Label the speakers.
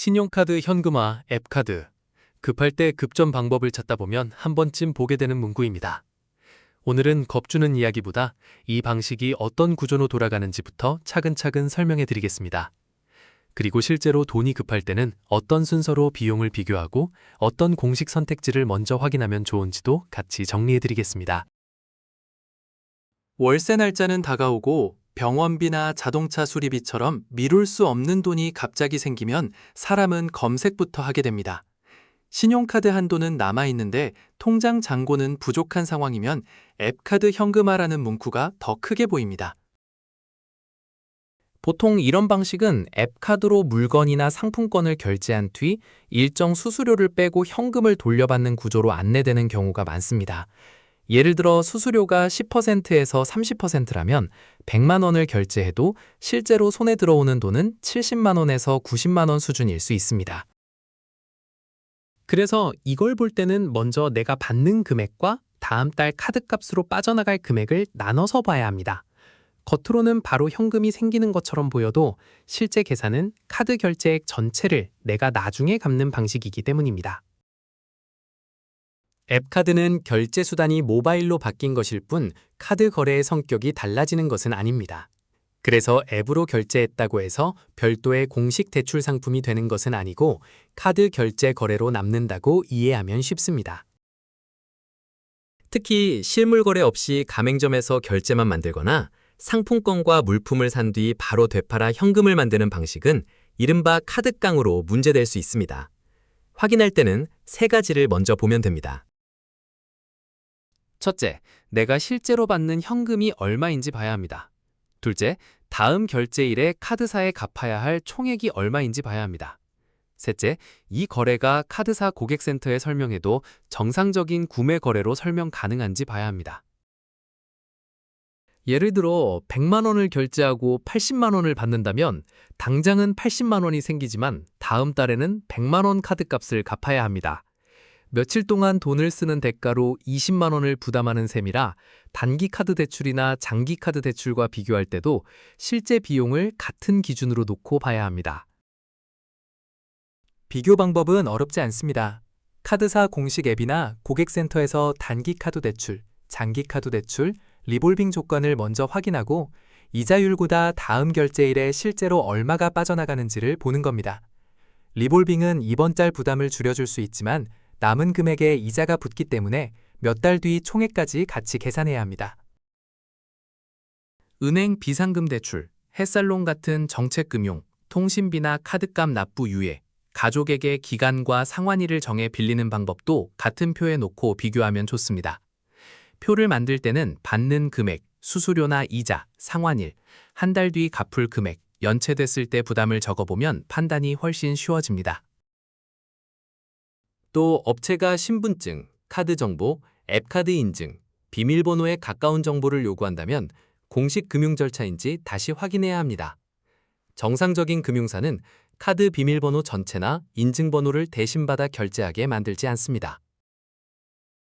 Speaker 1: 신용카드 현금화, 앱카드. 급할 때 급전 방법을 찾다 보면 한 번쯤 보게 되는 문구입니다. 오늘은 겁주는 이야기보다 이 방식이 어떤 구조로 돌아가는지부터 차근차근 설명해 드리겠습니다. 그리고 실제로 돈이 급할 때는 어떤 순서로 비용을 비교하고 어떤 공식 선택지를 먼저 확인하면 좋은지도 같이 정리해 드리겠습니다.
Speaker 2: 월세 날짜는 다가오고 병원비나 자동차 수리비처럼 미룰 수 없는 돈이 갑자기 생기면 사람은 검색부터 하게 됩니다. 신용카드 한도는 남아있는데 통장 잔고는 부족한 상황이면 앱카드 현금화라는 문구가 더 크게 보입니다.
Speaker 3: 보통 이런 방식은 앱카드로 물건이나 상품권을 결제한 뒤 일정 수수료를 빼고 현금을 돌려받는 구조로 안내되는 경우가 많습니다. 예를 들어 수수료가 10%에서 30%라면 100만 원을 결제해도 실제로 손에 들어오는 돈은 70만 원에서 90만 원 수준일 수 있습니다. 그래서 이걸 볼 때는 먼저 내가 받는 금액과 다음 달 카드값으로 빠져나갈 금액을 나눠서 봐야 합니다. 겉으로는 바로 현금이 생기는 것처럼 보여도 실제 계산은 카드 결제액 전체를 내가 나중에 갚는 방식이기 때문입니다. 앱카드는 결제 수단이 모바일로 바뀐 것일 뿐 카드 거래의 성격이 달라지는 것은 아닙니다. 그래서 앱으로 결제했다고 해서 별도의 공식 대출 상품이 되는 것은 아니고 카드 결제 거래로 남는다고 이해하면 쉽습니다. 특히 실물 거래 없이 가맹점에서 결제만 만들거나 상품권과 물품을 산 뒤 바로 되팔아 현금을 만드는 방식은 이른바 카드깡으로 문제될 수 있습니다. 확인할 때는 세 가지를 먼저 보면 됩니다. 첫째, 내가 실제로 받는 현금이 얼마인지 봐야 합니다. 둘째, 다음 결제일에 카드사에 갚아야 할 총액이 얼마인지 봐야 합니다. 셋째, 이 거래가 카드사 고객센터에 설명해도 정상적인 구매 거래로 설명 가능한지 봐야 합니다. 예를 들어 100만 원을 결제하고 80만 원을 받는다면 당장은 80만 원이 생기지만 다음 달에는 100만 원 카드값을 갚아야 합니다. 며칠 동안 돈을 쓰는 대가로 20만 원을 부담하는 셈이라 단기 카드 대출이나 장기 카드 대출과 비교할 때도 실제 비용을 같은 기준으로 놓고 봐야 합니다. 비교 방법은 어렵지 않습니다. 카드사 공식 앱이나 고객센터에서 단기 카드 대출, 장기 카드 대출, 리볼빙 조건을 먼저 확인하고 이자율보다 다음 결제일에 실제로 얼마가 빠져나가는지를 보는 겁니다. 리볼빙은 이번 달 부담을 줄여줄 수 있지만 남은 금액에 이자가 붙기 때문에 몇 달 뒤 총액까지 같이 계산해야 합니다. 은행 비상금 대출, 햇살론 같은 정책금융, 통신비나 카드값 납부 유예, 가족에게 기간과 상환일을 정해 빌리는 방법도 같은 표에 놓고 비교하면 좋습니다. 표를 만들 때는 받는 금액, 수수료나 이자, 상환일, 한 달 뒤 갚을 금액, 연체됐을 때 부담을 적어보면 판단이 훨씬 쉬워집니다. 또 업체가 신분증, 카드 정보, 앱카드 인증, 비밀번호에 가까운 정보를 요구한다면 공식 금융 절차인지 다시 확인해야 합니다. 정상적인 금융사는 카드 비밀번호 전체나 인증번호를 대신받아 결제하게 만들지 않습니다.